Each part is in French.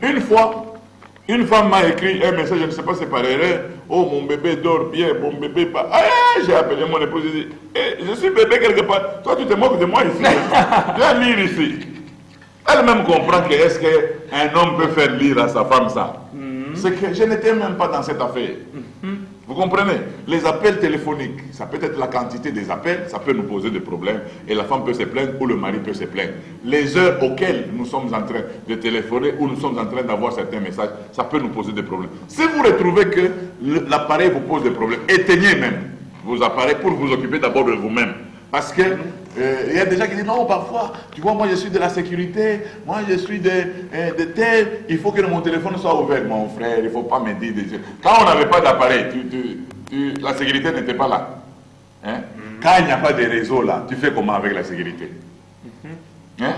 Une fois, une femme m'a écrit un message, je ne sais pas si c'est par erreur. Oh, mon bébé dort bien, mon bébé pas. Ah, j'ai appelé mon épouse, j'ai dit, je suis bébé quelque part. Toi, tu te moques de moi ici. Viens lire ici. Elle-même comprend que est-ce qu'un homme peut faire lire à sa femme ça. C'est que je n'étais même pas dans cette affaire. Vous comprenez? Les appels téléphoniques, ça peut être la quantité des appels, ça peut nous poser des problèmes et la femme peut se plaindre ou le mari peut se plaindre. Les heures auxquelles nous sommes en train de téléphoner ou nous sommes en train d'avoir certains messages, ça peut nous poser des problèmes. Si vous retrouvez que l'appareil vous pose des problèmes, éteignez même vos appareils pour vous occuper d'abord de vous-même. Parce que il y a des gens qui disent non, parfois, tu vois, moi je suis de la sécurité, moi je suis de tel, il faut que mon téléphone soit ouvert, mon frère, il ne faut pas me dire des choses. Quand on n'avait pas d'appareil, la sécurité n'était pas là. Hein? Quand il n'y a pas de réseau là, tu fais comment avec la sécurité? Hein?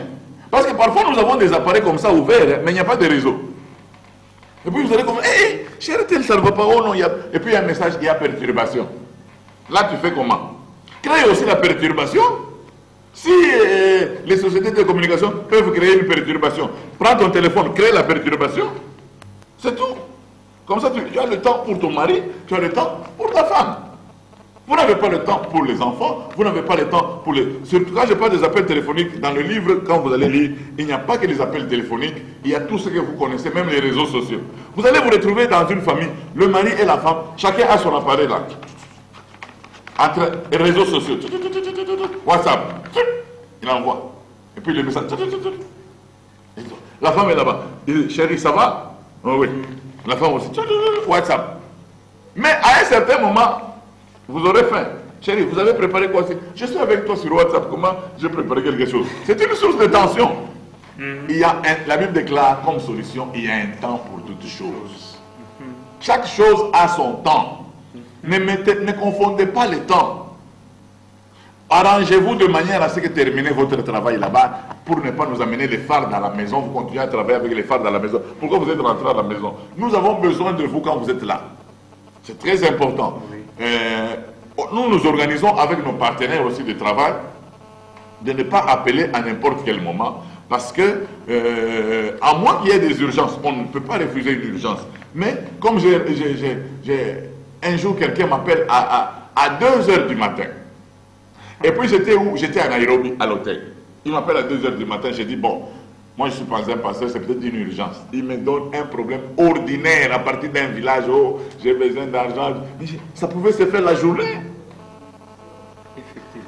Parce que parfois nous avons des appareils comme ça ouverts, mais il n'y a pas de réseau. Et puis vous allez comme, hé, chérie, ça ne va pas, oh non, et puis il y a un message, il y a perturbation. Là, tu fais comment? Créer aussi la perturbation. Si les sociétés de communication peuvent créer une perturbation, prends ton téléphone, crée la perturbation. C'est tout. Comme ça, tu as le temps pour ton mari, tu as le temps pour ta femme. Vous n'avez pas le temps pour les enfants, vous n'avez pas le temps pour les... Surtout quand je parle des appels téléphoniques, dans le livre, quand vous allez lire, il n'y a pas que les appels téléphoniques, il y a tout ce que vous connaissez, même les réseaux sociaux. Vous allez vous retrouver dans une famille, le mari et la femme, chacun a son appareil là. Entre les réseaux sociaux, WhatsApp, il envoie. Et puis le message, la femme est là-bas. Il dit, chérie, ça va? Oh, oui. La femme aussi, WhatsApp. Mais à un certain moment, vous aurez faim. Chérie, vous avez préparé quoi? Je suis avec toi sur WhatsApp, comment j'ai préparé quelque chose? C'est une source de tension. Il y a la Bible déclare comme solution, il y a un temps pour toutes choses. Chaque chose a son temps. Ne confondez pas les temps. Arrangez-vous de manière à ce que terminez votre travail là-bas pour ne pas nous amener les phares dans la maison. Vous continuez à travailler avec les phares dans la maison. Pourquoi vous êtes rentré à la maison? Nous avons besoin de vous quand vous êtes là. C'est très important. Nous nous organisons avec nos partenaires aussi de travail de ne pas appeler à n'importe quel moment. Parce que, à moins qu'il y ait des urgences, on ne peut pas refuser une urgence. Mais comme un jour, quelqu'un m'appelle à 2 h du matin. Et puis j'étais où? J'étais à Nairobi, à l'hôtel. Il m'appelle à 2 h du matin. J'ai dit, bon, moi je suis pas un pasteur, c'est peut-être une urgence. Il me donne un problème ordinaire à partir d'un village. Oh, j'ai besoin d'argent. Ça pouvait se faire la journée.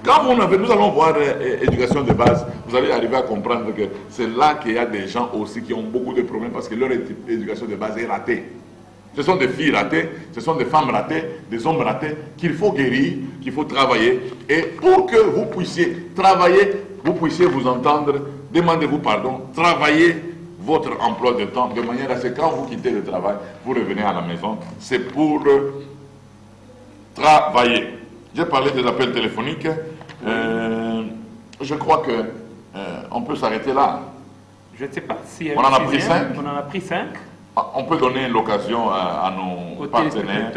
Quand nous allons voir éducation de base, vous allez arriver à comprendre que c'est là qu'il y a des gens aussi qui ont beaucoup de problèmes parce que leur éducation de base est ratée. Ce sont des filles ratées, ce sont des femmes ratées, des hommes ratés qu'il faut guérir, qu'il faut travailler. Et pour que vous puissiez travailler, vous puissiez vous entendre, demandez-vous pardon, travaillez votre emploi de temps de manière à ce que quand vous quittez le travail, vous revenez à la maison. C'est pour travailler. J'ai parlé des appels téléphoniques. Je crois que on peut s'arrêter là. Je ne sais pas si on en a pris 5. On en a pris 5. On peut donner l'occasion à nos partenaires.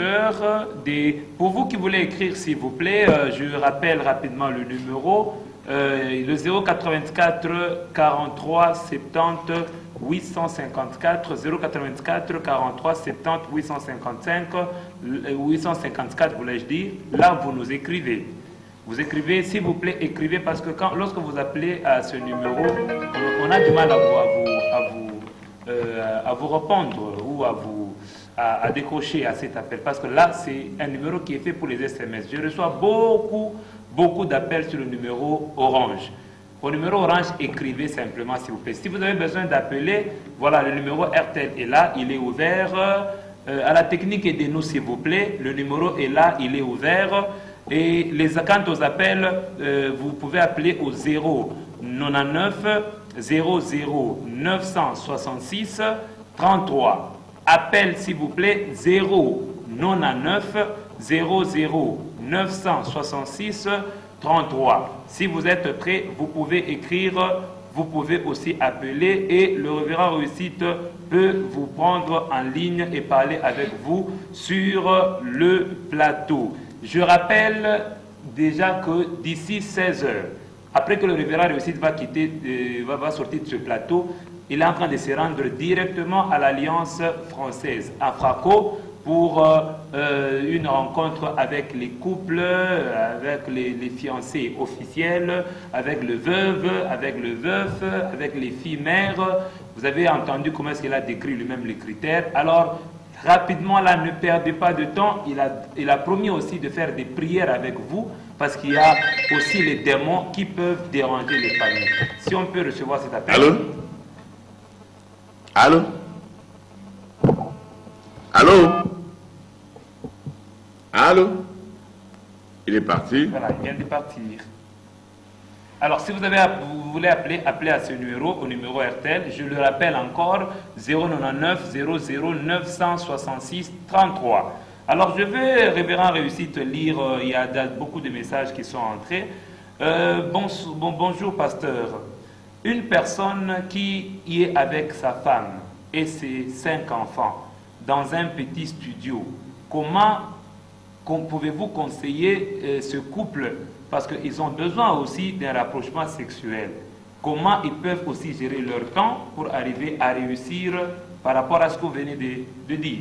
Pour vous qui voulez écrire, s'il vous plaît, je rappelle rapidement le numéro, le 084 43 70 854, 084 43 70 855, 854 voulais-je dire. Là, vous nous écrivez. Vous écrivez, s'il vous plaît, écrivez parce que lorsque vous appelez à ce numéro, on a du mal à vous répondre ou à décrocher à cet appel parce que là c'est un numéro qui est fait pour les SMS. Je reçois beaucoup d'appels sur le numéro Orange. Au numéro Orange, écrivez simplement s'il vous plaît. Si vous avez besoin d'appeler, voilà, le numéro RTL est là, il est ouvert. À la technique, aidez-nous s'il vous plaît. Le numéro est là, il est ouvert. Et quant aux appels, vous pouvez appeler au 099 00 966 33. Appel s'il vous plaît 099 00 966 33. Si vous êtes prêt, vous pouvez écrire, vous pouvez aussi appeler et le révérend Réussite peut vous prendre en ligne et parler avec vous sur le plateau. Je rappelle déjà que d'ici 16 h, après que le révérend Réussite va sortir de ce plateau, il est en train de se rendre directement à l'Alliance française, à Fraco, pour une rencontre avec les couples, avec les fiancés officiels, avec le veuve, avec le veuf, avec les filles mères. Vous avez entendu comment est-ce qu'il a décrit lui-même les critères. Alors, rapidement, là, ne perdez pas de temps. Il a promis aussi de faire des prières avec vous, parce qu'il y a aussi les démons qui peuvent déranger les familles. Si on peut recevoir cet appel. Allô? Allô? Allô? Allô? Il est parti. Voilà, il vient de partir. Alors, si vous voulez appeler, appelez à ce numéro, au numéro RTL. Je le rappelle encore, 099 00 966 33. Alors, je vais, révérend Réussite, lire, il y a beaucoup de messages qui sont entrés. Bonjour, pasteur. Une personne qui y est avec sa femme et ses 5 enfants dans un petit studio, comment pouvez-vous conseiller ce couple? Parce qu'ils ont besoin aussi d'un rapprochement sexuel. Comment ils peuvent aussi gérer leur temps pour arriver à réussir par rapport à ce que vous venez de dire?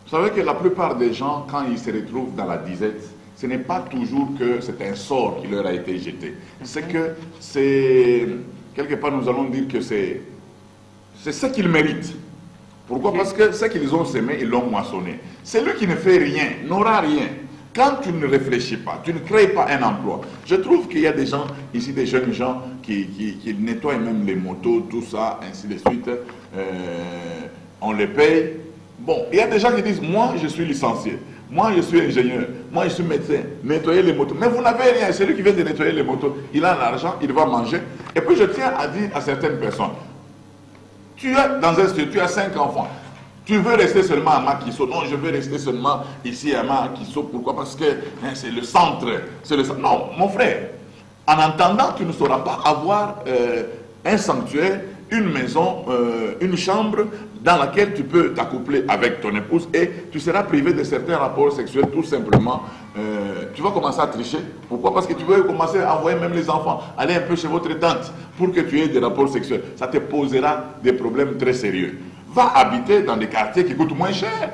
Vous savez que la plupart des gens, quand ils se retrouvent dans la disette, ce n'est pas toujours que c'est un sort qui leur a été jeté. C'est que c'est... Quelque part, nous allons dire que c'est ce qu'ils méritent. Pourquoi? Parce que ce qu'ils ont semé, ils l'ont moissonné. Celui qui ne fait rien n'aura rien. Quand tu ne réfléchis pas, tu ne crées pas un emploi. Je trouve qu'il y a des gens, ici des jeunes gens, qui nettoient même les motos, tout ça, ainsi de suite. On les paye. Bon, il y a des gens qui disent, moi je suis licencié, moi je suis ingénieur, moi je suis médecin, nettoyer les motos. Mais vous n'avez rien, celui qui vient de nettoyer les motos, il a l'argent, il va manger. Et puis je tiens à dire à certaines personnes, tu es dans un studio, tu as 5 enfants. Tu veux rester seulement à Makiso? Non, je veux rester seulement ici à Makiso. Pourquoi? Parce que c'est le centre. Non, mon frère, en entendant, tu ne sauras pas avoir un sanctuaire, une maison, une chambre dans laquelle tu peux t'accoupler avec ton épouse et tu seras privé de certains rapports sexuels tout simplement. Tu vas commencer à tricher. Pourquoi? Parce que tu veux commencer à envoyer même les enfants, aller un peu chez votre tante pour que tu aies des rapports sexuels. Ça te posera des problèmes très sérieux. Va habiter dans des quartiers qui coûtent moins cher.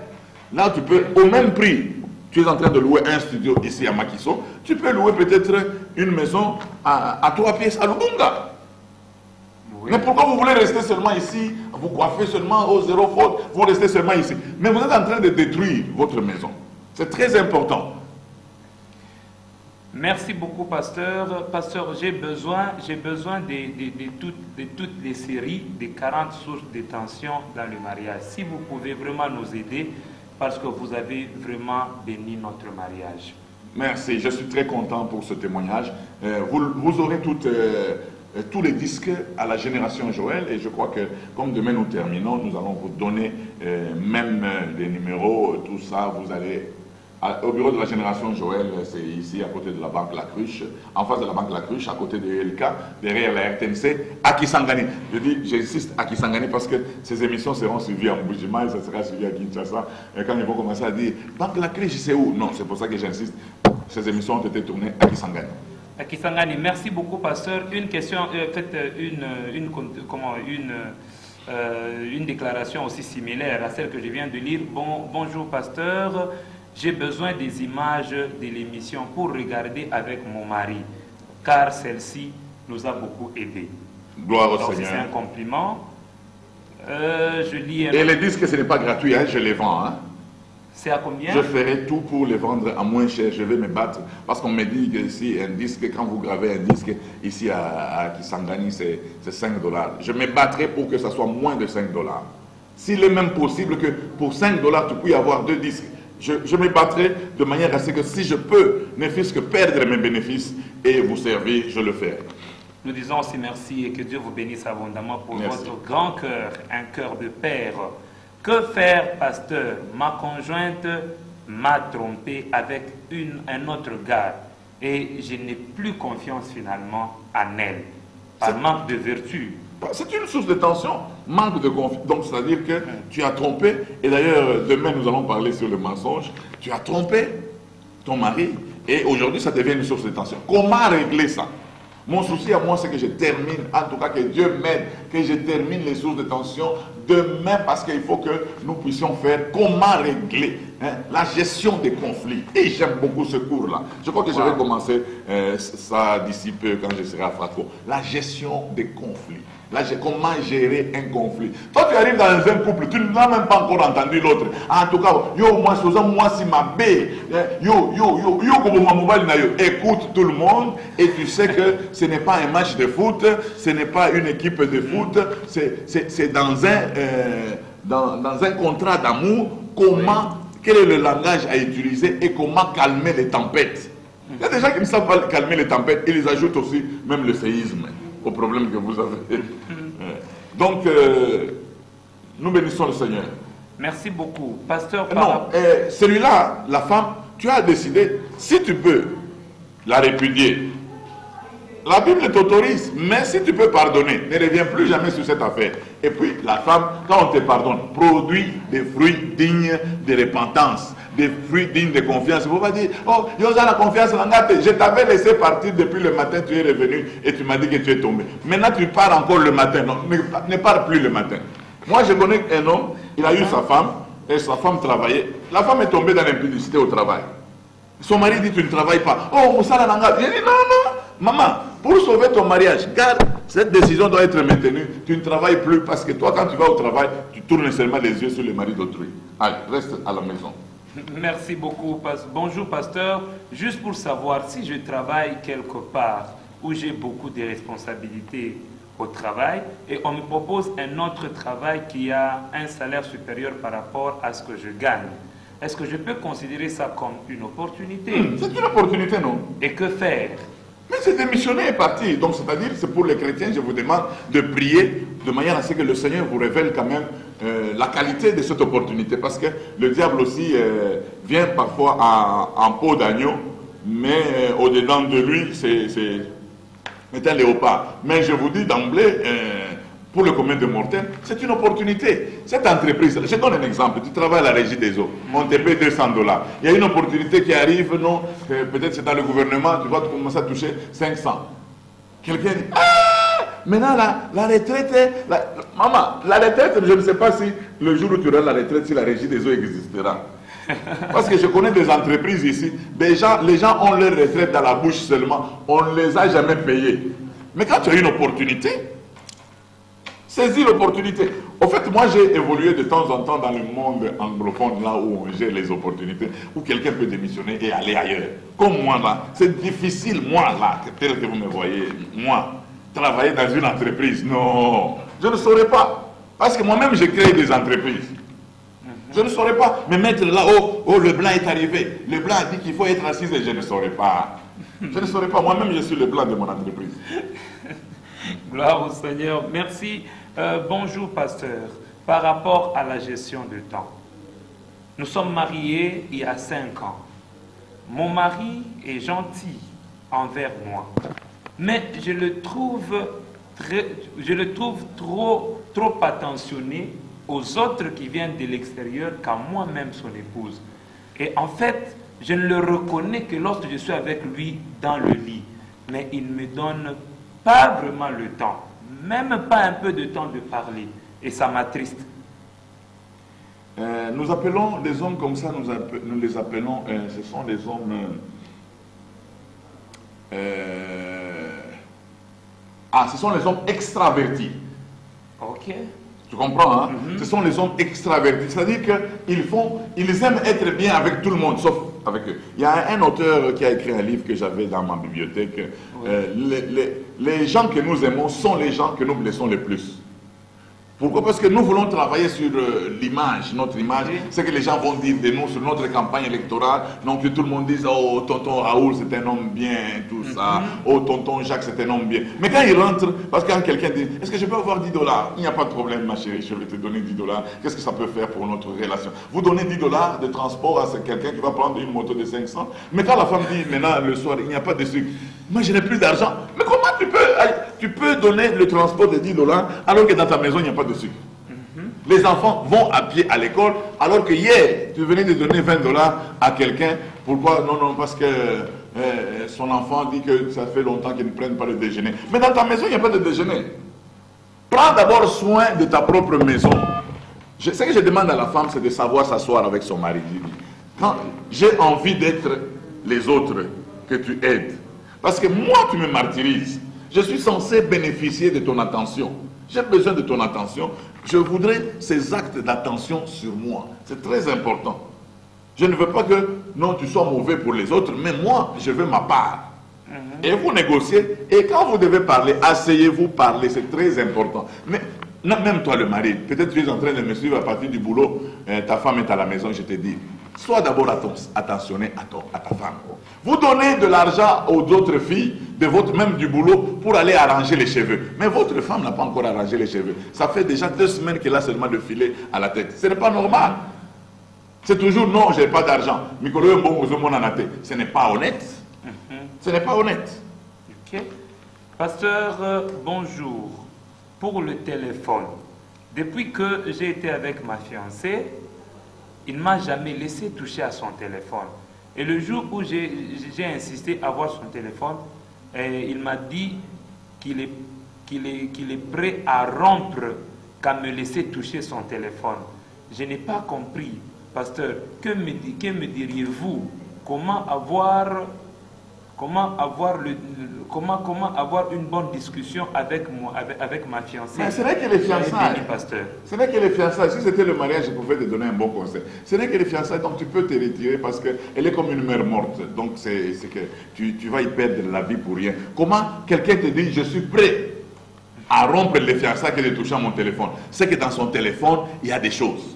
Là, tu peux, au même prix, tu es en train de louer un studio ici à Makiso, tu peux louer peut-être une maison à 3 pièces à Lubunga. Oui. Mais pourquoi vous voulez rester seulement ici, vous coiffez seulement au zéro faute, vous restez seulement ici? Mais vous êtes en train de détruire votre maison. C'est très important. Merci beaucoup, pasteur. Pasteur, j'ai besoin de toutes les séries des 40 sources de tension dans le mariage. Si vous pouvez vraiment nous aider, parce que vous avez vraiment béni notre mariage. Merci, je suis très content pour ce témoignage. Vous aurez tous les disques à la génération Joël et je crois que comme demain nous terminons, nous allons vous donner même les numéros, tout ça, vous allez... Au bureau de la génération Joël, c'est ici à côté de la banque La Cruche, en face de la banque La Cruche, à côté de LK, derrière la RTNC, à Kisangani. Je dis, j'insiste à Kisangani parce que ces émissions seront suivies à Mbujima et ça sera suivi à Kinshasa. Et quand ils vont commencer à dire, banque La Cruche, c'est où? Non, c'est pour ça que j'insiste. Ces émissions ont été tournées à Kisangani. À Kisangani, merci beaucoup, pasteur. Une question, une déclaration aussi similaire à celle que je viens de lire. Bonjour, pasteur. J'ai besoin des images de l'émission pour regarder avec mon mari, car celle-ci nous a beaucoup aidés. Gloire au Seigneur. C'est un compliment. Je lis. Et les disques, ce n'est pas gratuit, hein, je les vends. Hein. C'est à combien? Je ferai tout pour les vendre à moins cher. Je vais me battre parce qu'on me dit que ici, un disque, quand vous gravez un disque ici à Kisangani, c'est 5 $. Je me battrai pour que ça soit moins de 5 $. S'il est même possible que pour 5 $, tu puisses avoir 2 disques. Je me battrai de manière à ce que si je peux, ne fût-ce que perdre mes bénéfices et vous servir, je le ferai. Nous disons aussi merci et que Dieu vous bénisse abondamment pour merci. Votre grand cœur, un cœur de père. Que faire, pasteur? Ma conjointe m'a trompé avec un autre gars et je n'ai plus confiance finalement en elle, par manque de vertu. C'est une source de tension, manque de confiance. Donc, c'est-à-dire que tu as trompé, et d'ailleurs, demain, nous allons parler sur le mensonge. Tu as trompé ton mari, et aujourd'hui, ça devient une source de tension. Comment régler ça? Mon souci à moi, c'est que je termine, en tout cas que Dieu m'aide, que je termine les sources de tension demain, parce qu'il faut que nous puissions faire comment régler la gestion des conflits. Et j'aime beaucoup ce cours-là. Je crois que je vais commencer ça d'ici peu quand je serai à Fraco. La gestion des conflits. Comment gérer un conflit. Toi, tu arrives dans un couple, tu n'as même pas encore entendu l'autre. En tout cas, moi, si ma bé, écoute tout le monde, et tu sais que ce n'est pas un match de foot, ce n'est pas une équipe de foot, c'est dans un contrat d'amour, quel est le langage à utiliser et comment calmer les tempêtes. Il y a des gens qui ne savent pas calmer les tempêtes, ils ajoutent aussi même le séisme au problème que vous avez. Donc, nous bénissons le Seigneur. Merci beaucoup. Pasteur, celui-là, la femme, tu as décidé, si tu peux la répudier, la Bible t'autorise, mais si tu peux pardonner, ne reviens plus jamais sur cette affaire. Et puis, la femme, quand on te pardonne, produit des fruits dignes de repentance, des fruits dignes de confiance. Il ne faut pas dire, oh, Yosa la confiance, je t'avais laissé partir depuis le matin, tu es revenu et tu m'as dit que tu es tombé. Maintenant, tu pars encore le matin. Non, ne pars plus le matin. Moi, je connais un homme, il a eu sa femme, et sa femme travaillait. La femme est tombée dans l'impudicité au travail. Son mari dit, tu ne travailles pas. Oh, Moussa la Nanga. Il dit, non, maman, pour sauver ton mariage, garde, cette décision doit être maintenue. Tu ne travailles plus parce que toi, quand tu vas au travail, tu tournes seulement les yeux sur le mari d'autrui. Allez, reste à la maison. Merci beaucoup. Bonjour, pasteur. Juste pour savoir, si je travaille quelque part où j'ai beaucoup de responsabilités au travail et on me propose un autre travail qui a un salaire supérieur par rapport à ce que je gagne, est-ce que je peux considérer ça comme une opportunité? C'est une opportunité, non? Et que faire? Mais c'est démissionner et partir. Donc, c'est-à-dire, c'est pour les chrétiens, je vous demande de prier de manière à ce que le Seigneur vous révèle quand même la qualité de cette opportunité. Parce que le diable aussi vient parfois en peau d'agneau, mais au-dedans de lui, c'est un léopard. Mais je vous dis d'emblée, pour le commun de mortels, c'est une opportunité. Cette entreprise, je donne un exemple, tu travailles à la régie des eaux, on te paie $200. Il y a une opportunité qui arrive, non, peut-être c'est dans le gouvernement, tu vas commencer à toucher 500. Quelqu'un dit, ah, maintenant la retraite, maman, la retraite, je ne sais pas si le jour où tu auras la retraite, si la régie des eaux existera. Parce que je connais des entreprises ici, les gens ont leur retraite dans la bouche seulement, on ne les a jamais payés. Mais quand tu as une opportunité, saisis l'opportunité. Au fait, moi j'ai évolué de temps en temps dans le monde anglophone, là où on gère les opportunités, où quelqu'un peut démissionner et aller ailleurs. Comme moi là, c'est difficile, moi là, tel que vous me voyez, moi, travailler dans une entreprise. Non, je ne saurais pas. Parce que moi-même j'ai créé des entreprises. Je ne saurais pas me mettre là, oh, le blanc est arrivé. Le blanc a dit qu'il faut être assis et je ne saurais pas. Je ne saurais pas. Moi-même, je suis le blanc de mon entreprise. Gloire au Seigneur. Merci. Bonjour, pasteur. Par rapport à la gestion du temps, nous sommes mariés il y a 5 ans. Mon mari est gentil envers moi, mais je le trouve trop attentionné aux autres qui viennent de l'extérieur qu'à moi-même, son épouse. Et en fait, je ne le reconnais que lorsque je suis avec lui dans le lit. Mais il ne me donne pas vraiment le temps, même pas un peu de temps de parler. Et ça m'attriste. Nous appelons des hommes comme ça, nous les appelons, ce sont des hommes... ce sont les hommes extravertis. Ok. Tu comprends, hein? Ce sont les hommes extravertis. C'est-à-dire qu'ils aiment être bien avec tout le monde, sauf avec eux. Il y a un auteur qui a écrit un livre que j'avais dans ma bibliothèque. Les gens que nous aimons sont les gens que nous blessons le plus. Pourquoi? Parce que nous voulons travailler sur l'image, notre image, c'est que les gens vont dire de nous sur notre campagne électorale, donc que tout le monde dise, oh, tonton Raoul c'est un homme bien, tout ça, oh, tonton Jacques c'est un homme bien. Mais quand il rentre, parce que quand quelqu'un dit, est-ce que je peux avoir $10? Il n'y a pas de problème ma chérie, je vais te donner $10. Qu'est-ce que ça peut faire pour notre relation? Vous donnez $10 de transport à quelqu'un qui va prendre une moto de 500, mais quand la femme dit, maintenant le soir, il n'y a pas de sucre, moi je n'ai plus d'argent, mais comment tu peux donner le transport de $10 alors que dans ta maison il n'y a pas de sucre? Les enfants vont à pied à l'école alors que hier tu venais de donner $20 à quelqu'un. Pourquoi? Non, parce que son enfant dit que ça fait longtemps qu'ils ne prennent pas le déjeuner. Mais dans ta maison, il n'y a pas de déjeuner. Prends d'abord soin de ta propre maison. Ce que je demande à la femme, c'est de savoir s'asseoir avec son mari. Quand j'ai envie d'être les autres que tu aides. Parce que moi, tu me martyrises. Je suis censé bénéficier de ton attention. J'ai besoin de ton attention. Je voudrais ces actes d'attention sur moi. C'est très important. Je ne veux pas que, non, tu sois mauvais pour les autres, mais moi, je veux ma part. Et vous négociez. Et quand vous devez parler, asseyez-vous, parlez. C'est très important. Mais même toi, le mari, peut-être tu es en train de me suivre à partir du boulot. Ta femme est à la maison, je te dis. Sois d'abord attentionné à ta femme. Vous donnez de l'argent aux autres filles, même du boulot, pour aller arranger les cheveux. Mais votre femme n'a pas encore arrangé les cheveux. Ça fait déjà 2 semaines qu'elle a seulement de filet à la tête. Ce n'est pas normal. C'est toujours non, je n'ai pas d'argent. Ce n'est pas honnête. Ce n'est pas honnête. Ok. Pasteur, bonjour. Pour le téléphone, depuis que j'ai été avec ma fiancée, il ne m'a jamais laissé toucher à son téléphone. Et le jour où j'ai insisté à voir son téléphone, il m'a dit qu'il est prêt à rompre qu'à me laisser toucher son téléphone. Je n'ai pas compris. Pasteur, que me diriez-vous? Comment avoir une bonne discussion avec ma fiancée? Mais c'est vrai que les fiançailles, c'est vrai que les fiançailles, si c'était le mariage, je pouvais te donner un bon conseil. C'est vrai que les fiançailles, donc tu peux te retirer parce qu'elle est comme une mère morte. Donc c'est que tu vas y perdre la vie pour rien. Comment quelqu'un te dit, je suis prêt à rompre les fiançailles que de toucher à mon téléphone? C'est que dans son téléphone, il y a des choses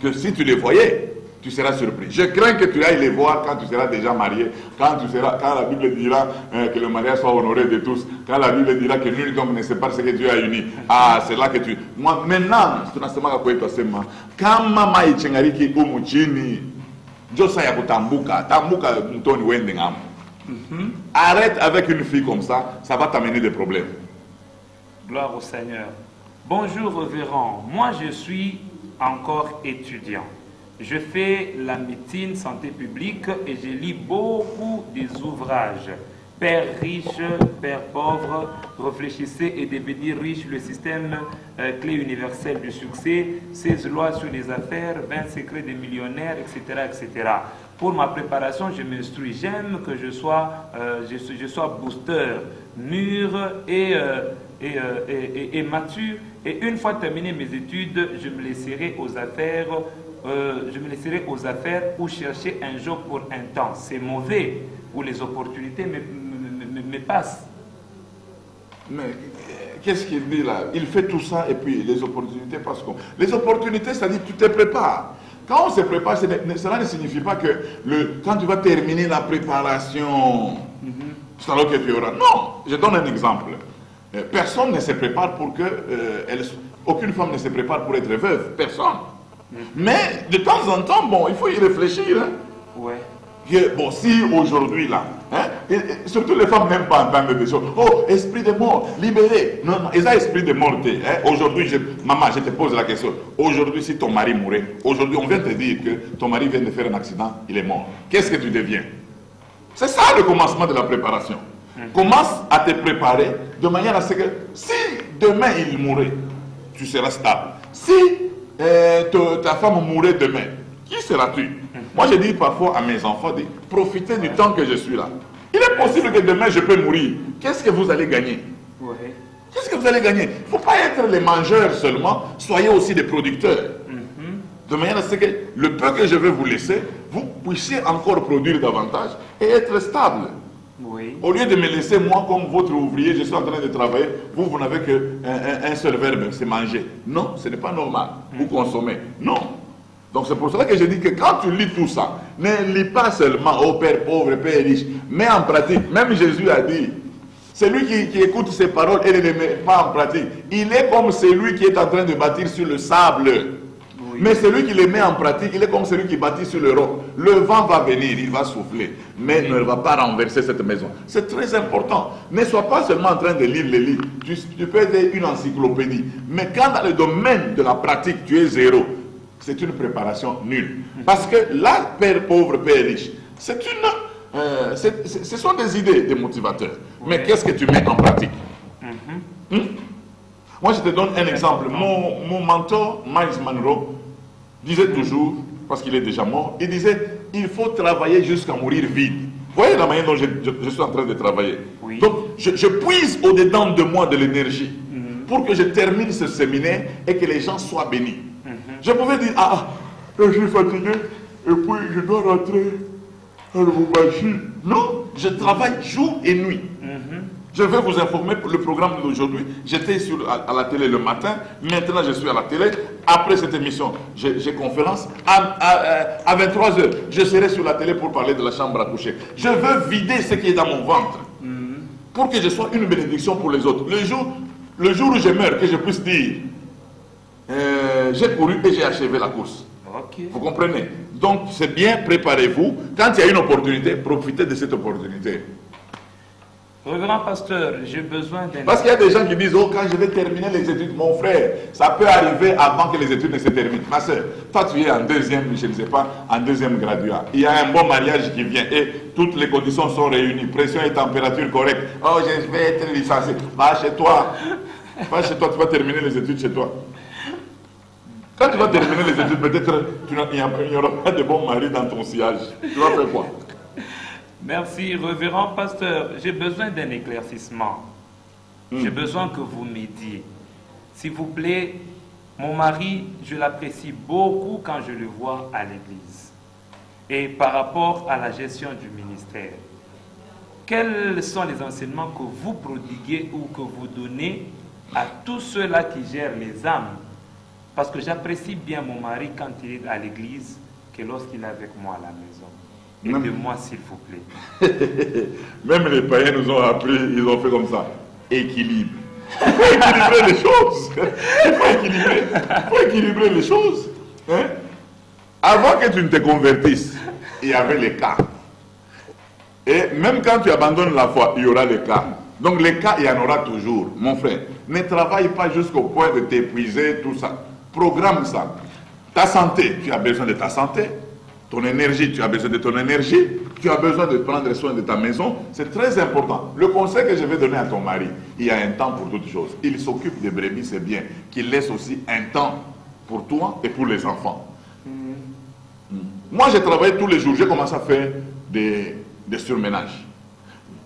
que si tu les voyais, tu seras surpris. Je crains que tu ailles les voir quand tu seras déjà marié, quand la Bible dira que le mariage soit honoré de tous, quand la Bible dira que nul homme ne sépare ce que Dieu a uni. Ah, c'est là que tu... Moi, maintenant, quand maman est chengariki umuchini, Josa ya kutambuka, tambuka mtoni wende ngam. Arrête avec une fille comme ça va t'amener des problèmes. Gloire au Seigneur. Bonjour, révérend. Moi, je suis encore étudiant. Je fais la médecine santé publique et je lis beaucoup des ouvrages. Père riche, Père pauvre, réfléchissez et devenir riche, le système clé universelle du succès, 16 lois sur les affaires, 20 secrets des millionnaires, etc. etc. Pour ma préparation, je m'instruis. J'aime que je sois booster, mûr et mature. Et une fois terminé mes études, je me laisserai aux affaires ou chercher un job pour un temps. C'est mauvais où les opportunités me passent. Mais qu'est-ce qu'il dit là? Il fait tout ça et puis les opportunités passent comme. Les opportunités, ça dit tu te prépares. Quand on se prépare, cela ne signifie pas que quand tu vas terminer la préparation, c'est alors que tu auras. Non, je donne un exemple. Personne ne se prépare pour que... aucune femme ne se prépare pour être veuve. Personne. Mais de temps en temps, bon, il faut y réfléchir. Hein. Ouais. Bon, si aujourd'hui, là, hein, et surtout les femmes n'aiment pas entendre des choses. Oh, esprit de mort, libéré. Non, non, ils ont esprit de mort. Hein. Aujourd'hui, maman, je te pose la question. Aujourd'hui, si ton mari mourait, aujourd'hui, on vient te dire que ton mari vient de faire un accident, il est mort. Qu'est-ce que tu deviens? C'est ça le commencement de la préparation. Commence à te préparer de manière à ce que si demain il mourait, tu seras stable. Si ta femme mourait demain, qui seras-tu? Moi je dis parfois à mes enfants, profitez du temps que je suis là. Il est possible que demain je peux mourir. Qu'est-ce que vous allez gagner? Qu'est-ce que vous allez gagner? Il ne faut pas être les mangeurs seulement, soyez aussi des producteurs. De manière à ce que le peu que je vais vous laisser, vous puissiez encore produire davantage et être stable. Oui. Au lieu de me laisser moi comme votre ouvrier, je suis en train de travailler, vous n'avez qu'un seul verbe, c'est manger. Non, ce n'est pas normal. Vous consommez. Non. Donc c'est pour cela que je dis que quand tu lis tout ça, ne lis pas seulement au Père pauvre, Père riche, mais en pratique. Même Jésus a dit, celui qui écoute ces paroles et ne les met pas en pratique, il est comme celui qui est en train de bâtir sur le sable. Oui. Mais celui qui les met en pratique, il est comme celui qui bâtit sur le roc. Le vent va venir, il va souffler, mais ne va pas renverser cette maison. C'est très important. Ne sois pas seulement en train de lire les livres. Tu peux être une encyclopédie. Mais quand dans le domaine de la pratique, tu es zéro, c'est une préparation nulle. Parce que là, Père pauvre, Père riche, c'est ce sont des idées, des motivateurs. Mais qu'est-ce que tu mets en pratique? Moi, je te donne un exemple. Mon mentor, Miles Monroe, disait toujours, parce qu'il est déjà mort, il disait, il faut travailler jusqu'à mourir vite. Vous voyez la manière dont je suis en train de travailler. Oui. Donc, je puise au-dedans de moi de l'énergie pour que je termine ce séminaire et que les gens soient bénis. Je pouvais dire, je suis fatigué et puis je dois rentrer à Lubumbashi. Non, je travaille jour et nuit. Je vais vous informer pour le programme d'aujourd'hui. J'étais à la télé le matin, maintenant je suis à la télé. Après cette émission, j'ai conférence. À 23h, je serai sur la télé pour parler de la chambre à coucher. Je veux vider ce qui est dans mon ventre pour que je sois une bénédiction pour les autres. Le jour où je meurs, que je puisse dire j'ai couru et j'ai achevé la course. Okay. Vous comprenez? Donc c'est bien, préparez-vous. Quand il y a une opportunité, profitez de cette opportunité. Révérend pasteur, j'ai besoin d'un... Parce qu'il y a des gens qui disent, oh, quand je vais terminer les études, mon frère, ça peut arriver avant que les études ne se terminent. Ma soeur, toi tu es en deuxième, je ne sais pas, en deuxième graduat. Il y a un bon mariage qui vient et toutes les conditions sont réunies. Pression et température correcte. Oh, je vais être licencié. Va chez toi. Va chez toi, tu vas terminer les études chez toi. Quand tu vas terminer les études, peut-être il n'y aura pas de bon mari dans ton sillage. Tu vas faire quoi? Merci, révérend pasteur. J'ai besoin d'un éclaircissement. J'ai besoin que vous m'aidiez. S'il vous plaît, mon mari, je l'apprécie beaucoup quand je le vois à l'église. Et par rapport à la gestion du ministère, quels sont les enseignements que vous prodiguez ou que vous donnez à tous ceux-là qui gèrent les âmes? Parce que j'apprécie bien mon mari quand il est à l'église que lorsqu'il est avec moi à la maison. Aidez-moi s'il vous plaît. Même les païens nous ont appris, ils ont fait comme ça. Équilibre. Il faut équilibrer les choses. Il faut équilibrer les choses. Hein? Avant que tu ne te convertisses, il y avait les cas. Et même quand tu abandonnes la foi, il y aura les cas. Donc les cas, il y en aura toujours. Mon frère, ne travaille pas jusqu'au point de t'épuiser, tout ça. Programme ça. Ta santé, tu as besoin de ta santé. Ton énergie, tu as besoin de ton énergie. Tu as besoin de prendre soin de ta maison. C'est très important. Le conseil que je vais donner à ton mari, il y a un temps pour toutes choses. Il s'occupe des brebis, c'est bien. Qu'il laisse aussi un temps pour toi et pour les enfants. Moi, j'ai travaillé tous les jours. J'ai commencé à faire des surménages.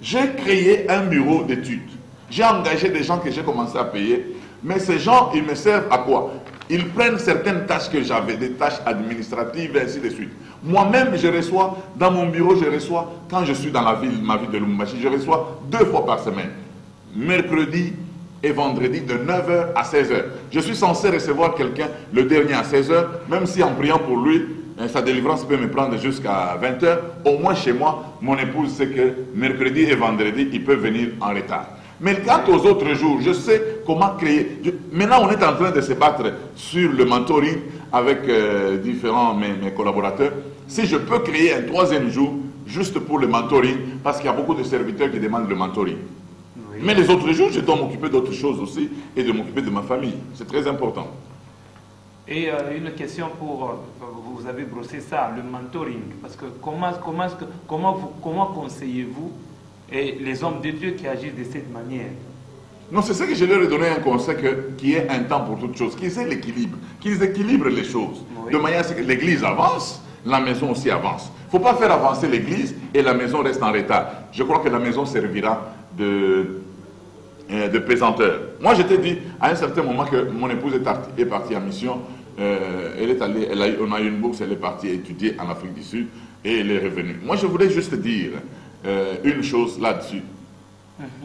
J'ai créé un bureau d'études. J'ai engagé des gens que j'ai commencé à payer. Mais ces gens, ils me servent à quoi? Ils prennent certaines tâches que j'avais, des tâches administratives et ainsi de suite. Moi-même, je reçois, dans mon bureau, je reçois, quand je suis dans la ville, ma ville de Lubumbashi, je reçois 2 fois par semaine. Mercredi et vendredi de 9h à 16h. Je suis censé recevoir quelqu'un le dernier à 16h, même si en priant pour lui, sa délivrance peut me prendre jusqu'à 20h. Au moins chez moi, mon épouse sait que mercredi et vendredi, il peut venir en retard. Mais quant aux autres jours, je sais comment créer. Maintenant, on est en train de se battre sur le mentoring avec différents mes collaborateurs. Si je peux créer un 3e jour, juste pour le mentoring, parce qu'il y a beaucoup de serviteurs qui demandent le mentoring. Oui. Mais les autres jours, je dois m'occuper d'autres choses aussi et de m'occuper de ma famille. C'est très important. Et une question pour, vous avez brossé ça, le mentoring. Parce que comment conseillez-vous les hommes de Dieu qui agissent de cette manière? Non, c'est ça que je leur ai donné un conseil qui est un temps pour toutes choses, qu'ils aient l'équilibre, qu'ils équilibrent les choses. Oui. De manière à ce que l'église avance, la maison aussi avance. Il ne faut pas faire avancer l'église et la maison reste en retard. Je crois que la maison servira de pesanteur. Moi, je t'ai dit à un certain moment que mon épouse est partie en mission. Elle est allée, on a eu une bourse, elle est partie étudier en Afrique du Sud et elle est revenue. Moi, je voulais juste dire une chose là-dessus.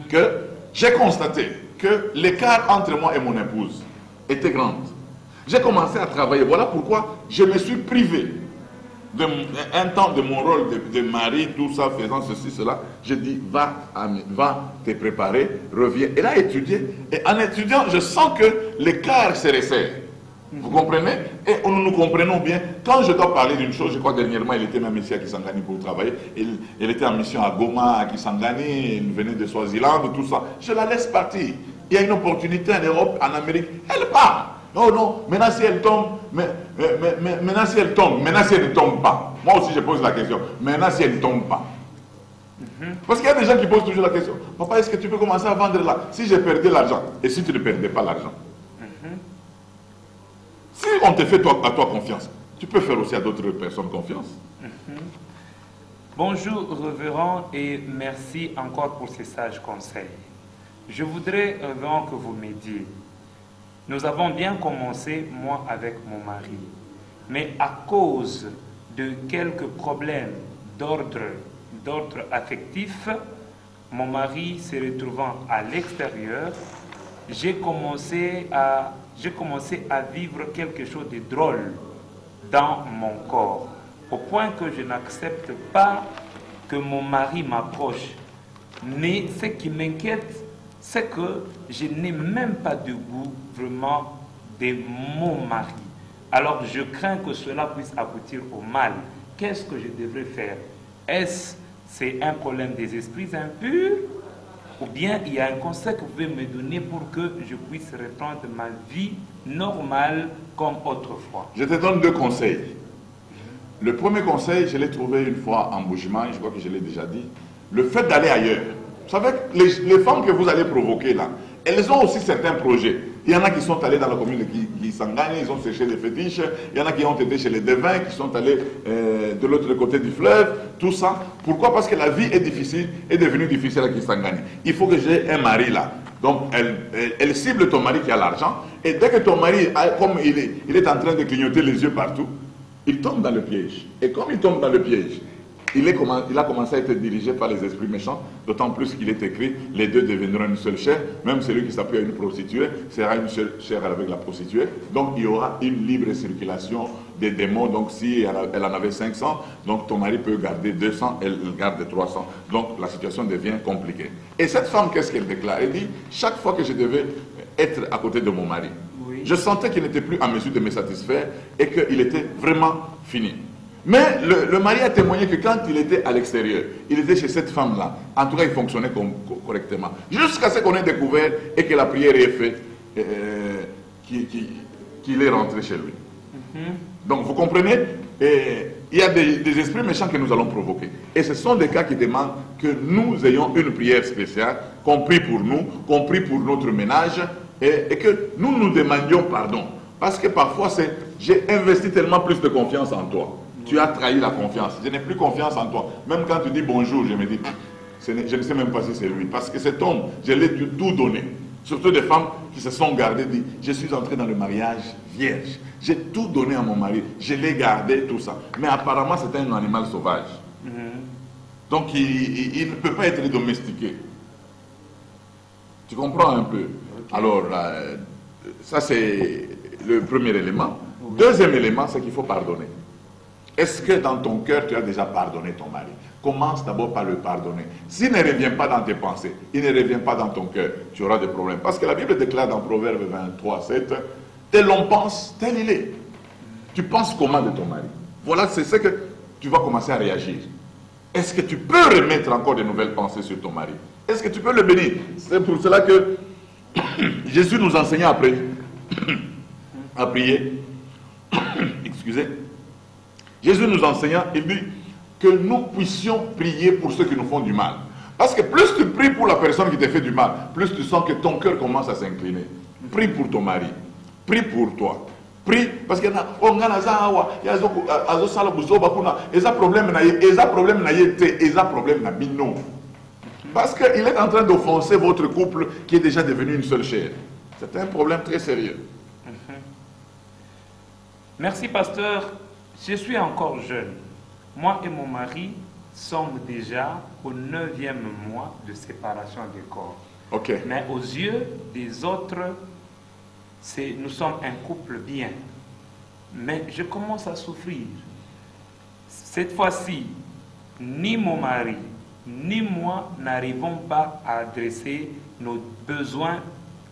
Que j'ai constaté que l'écart entre moi et mon épouse était grand. J'ai commencé à travailler. Voilà pourquoi je me suis privé un temps de mon rôle de mari, tout ça, faisant ceci, cela. J'ai dit, va te préparer, reviens. Elle a étudié. Et en étudiant, je sens que l'écart se resserre. Vous comprenez? Et nous nous comprenons bien. Quand je dois parler d'une chose, je crois dernièrement, elle était même ici à Kisangani pour travailler. Elle était en mission à Goma, à Kisangani, elle venait de Swaziland, tout ça. Je la laisse partir. Il y a une opportunité en Europe, en Amérique, elle part. Non, non, maintenant si elle tombe, maintenant si elle tombe, maintenant si elle ne tombe pas. Moi aussi je pose la question, maintenant si elle ne tombe pas. Parce qu'il y a des gens qui posent toujours la question, papa, est-ce que tu peux commencer à vendre là? Si j'ai perdu l'argent, et si tu ne perdais pas l'argent? Si on te fait à toi confiance, tu peux faire aussi à d'autres personnes confiance. Bonjour, révérend, et merci encore pour ces sages conseils. Je voudrais, révérend, que vous m'aidiez. Nous avons bien commencé, moi, avec mon mari. Mais à cause de quelques problèmes d'ordre affectif, mon mari se retrouvant à l'extérieur, j'ai commencé à vivre quelque chose de drôle dans mon corps, au point que je n'accepte pas que mon mari m'approche. Mais ce qui m'inquiète, c'est que je n'ai même pas de goût vraiment de mon mari. Alors je crains que cela puisse aboutir au mal. Qu'est-ce que je devrais faire? Est-ce c'est un problème des esprits impurs? Ou bien il y a un conseil que vous pouvez me donner pour que je puisse reprendre ma vie normale comme autrefois? Je te donne deux conseils. Le premier conseil, je l'ai trouvé une fois en Bougima, je crois que je l'ai déjà dit. Le fait d'aller ailleurs. Vous savez, les femmes que vous allez provoquer là, elles ont aussi certains projets. Il y en a qui sont allés dans la commune de Kisangani, ils ont séché les fétiches. Il y en a qui ont été chez les devins, qui sont allés de l'autre côté du fleuve, tout ça. Pourquoi? Parce que la vie est difficile, est devenue difficile à Kisangani. Il faut que j'ai un mari là. Donc, elle cible ton mari qui a l'argent. Et dès que ton mari, comme il est en train de clignoter les yeux partout, il tombe dans le piège. Et comme il tombe dans le piège, il a commencé à être dirigé par les esprits méchants, d'autant plus qu'il est écrit, les deux deviendront une seule chair, même celui qui s'appuie à une prostituée sera une seule chair avec la prostituée. Donc il y aura une libre circulation des démons. Donc si elle en avait 500, donc ton mari peut garder 200, elle garde 300. Donc la situation devient compliquée. Et cette femme, qu'est-ce qu'elle déclare? Elle dit, chaque fois que je devais être à côté de mon mari, je sentais qu'il n'était plus en mesure de me satisfaire et qu'il était vraiment fini. Mais le mari a témoigné que quand il était à l'extérieur, il était chez cette femme-là. En tout cas, il fonctionnait correctement. Jusqu'à ce qu'on ait découvert et que la prière ait fait qu'il est rentré chez lui. Donc, vous comprenez, il y a des esprits méchants que nous allons provoquer. Et ce sont des cas qui demandent que nous ayons une prière spéciale, compris pour nous, compris pour notre ménage, et que nous nous demandions pardon. Parce que parfois, j'ai investi tellement plus de confiance en toi. Tu as trahi la confiance. Je n'ai plus confiance en toi. Même quand tu dis bonjour, je me dis, je ne sais même pas si c'est lui. Parce que cet homme, je l'ai tout donné. Surtout des femmes qui se sont gardées, disent, je suis entré dans le mariage vierge. J'ai tout donné à mon mari. Je l'ai gardé, tout ça. Mais apparemment, c'est un animal sauvage. Donc, il ne peut pas être domestiqué. Tu comprends un peu? Alors, ça c'est le premier élément. Deuxième élément, c'est qu'il faut pardonner. Est-ce que dans ton cœur, tu as déjà pardonné ton mari? Commence d'abord par le pardonner. S'il ne revient pas dans tes pensées, il ne revient pas dans ton cœur, tu auras des problèmes. Parce que la Bible déclare dans Proverbe 23, 7, tel on pense, tel il est. Tu penses comment de ton mari? Voilà, c'est ce que tu vas commencer à réagir. Est-ce que tu peux remettre encore de nouvelles pensées sur ton mari? Est-ce que tu peux le bénir? C'est pour cela que Jésus nous enseignait à prier. Excusez. Jésus nous enseignant, il dit que nous puissions prier pour ceux qui nous font du mal. Parce que plus tu pries pour la personne qui te fait du mal, plus tu sens que ton cœur commence à s'incliner. Prie pour ton mari. Prie pour toi. Prie parce qu'il y a problème. Parce qu'il est en train d'offenser votre couple qui est déjà devenu une seule chair. C'est un problème très sérieux. Merci, pasteur. Je suis encore jeune. Moi et mon mari sommes déjà au 9e mois de séparation des corps. Okay. Mais aux yeux des autres, nous sommes un couple bien. Mais je commence à souffrir. Cette fois-ci, ni mon mari, ni moi n'arrivons pas à adresser nos besoins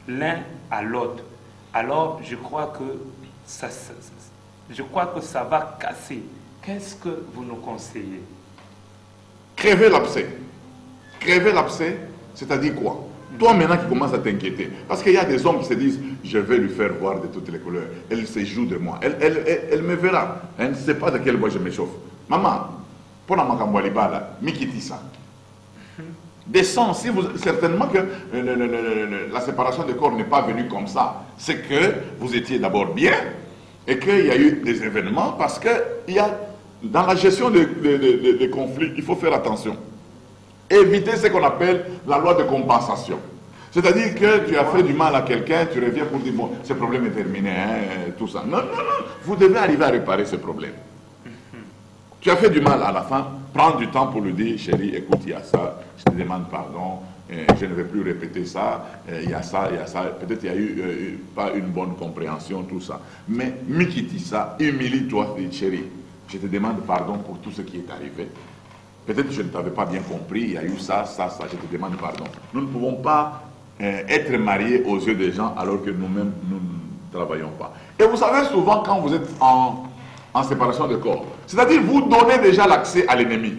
l'un à l'autre. Alors, je crois que ça va casser. Qu'est-ce que vous nous conseillez? Crever l'abcès. Crever l'abcès, c'est-à-dire quoi? Toi maintenant qui commences à t'inquiéter. Parce qu'il y a des hommes qui se disent, je vais lui faire voir de toutes les couleurs. Elle se joue de moi. Elle me verra. Elle ne sait pas de quelle voie je m'échauffe. Maman, pour la makambo alibala, mikitisa. Descend, si vous, certainement que la séparation des corps n'est pas venue comme ça. C'est que vous étiez d'abord bien et qu'il y a eu des événements parce que il y a, dans la gestion des conflits, il faut faire attention. Éviter ce qu'on appelle la loi de compensation. C'est-à-dire que tu as fait du mal à quelqu'un, tu reviens pour dire, bon, ce problème est terminé, hein, tout ça. Non, non, non, vous devez arriver à réparer ce problème. Tu as fait du mal à la fin, prends du temps pour lui dire, chérie, écoute, il y a ça, je te demande pardon, je ne vais plus répéter ça, il y a ça, peut-être il y a eu pas une bonne compréhension, tout ça. Mais Mikiti ça, humilie-toi, chérie, je te demande pardon pour tout ce qui est arrivé. Peut-être que je ne t'avais pas bien compris, il y a eu ça, je te demande pardon. Nous ne pouvons pas être mariés aux yeux des gens alors que nous-mêmes, nous ne travaillons pas. Et vous savez, souvent, quand vous êtes en séparation de corps, c'est-à-dire vous donnez déjà l'accès à l'ennemi.